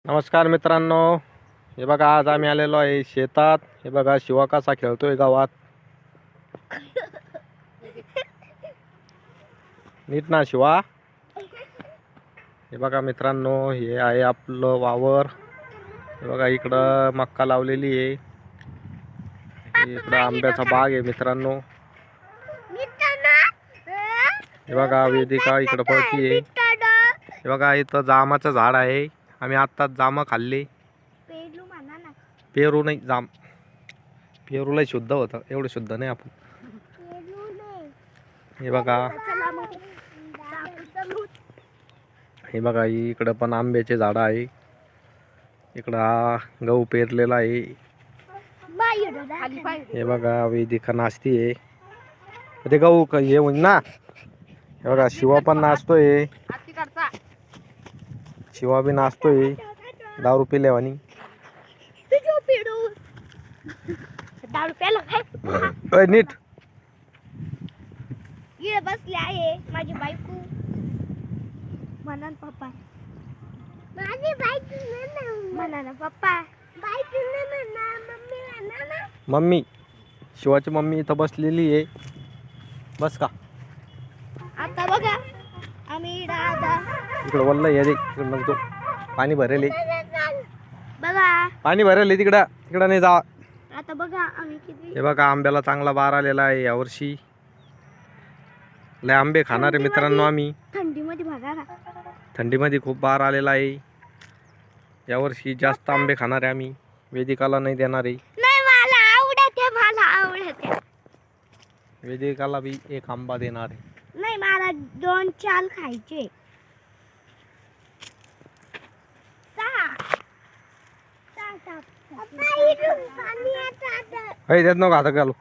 नमस्कार मित्रांनो, हे बघा आज आम्ही आलेलो आहे शेतात. हे बघा शिवा कसा खेळतोय गावात. नीट ना शिवा. हे बघा मित्रांनो, हे आहे आपलं वावर. हे बघा इकडं मक्का लावलेली आहे. इकडं आंब्याचा बाग आहे मित्रांनो. हे बघा वेदिका इकडं पळती आहे. हे बघा इथं जामाचं झाड आहे. आम्ही आत्ताच जाम खाल्ली. पेरू नाही, जाम. पेरूला शुद्ध होतं, एवढं शुद्ध नाही आपण. हे बघा इकडं पण आंब्याचे झाड आहे. इकडं हा गहू पेरलेला आहे. हे बघा वेदिका नाचती आहे. ते गहू हे होईन ना. हे बघा शिवा पण नाचतोय. शिवा बी नाचतोय दारू पिल्यावानी. नीट ये बसले आहे माझी बायको. म्हणा पप्पा, माझी बायको म्हणा ना पप्पा. बायको म्हणा मम्मी म्हणा ना. मम्मी, शिवाची मम्मी इथं बसलेली आहे. बस का आता बघा आम्ही इकडं वल्ल ये रे. मग तो पाणी भरेल बघा, पाणी भरेल तिकडं. तिकडं नाही जा. आता बघा आम्ही किती. हे बघा आंब्याला चांगला बार आलेला आहे यावर्षी. लय आंबे खाणार आहे मित्रांनो आम्ही. थंडीमध्ये बघा ना, थंडीमध्ये खूप बार आलेला आहे यावर्षी. जास्त आंबे खाणार आहे आम्ही. वेदिकाला नाही देणार आहे. नाही मला आवडते, मला आवडते. वेदिकाला बी एक आंबा देणार आहे. नाही मला 2-4 खायचे. त्यात नको हात घालू.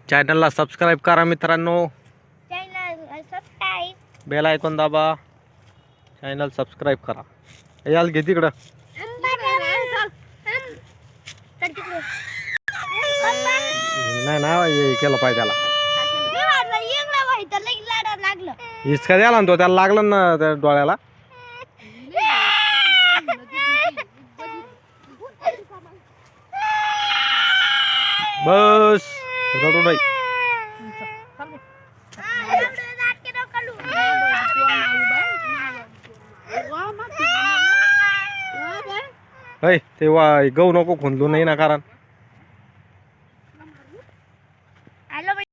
चॅनलला सबस्क्राईब करा मित्रांनो. बेल आयकॉन दाबा. चॅनल सबस्क्राईब करा. याल घे तिकडं. नाही नाही केलं पाहिजे त्याला. इसका द्याला ना तो, त्याला लागलं ना त्या डोळ्याला. बस रडू नाही. ते गहू नको खुंदू नाही ना कारण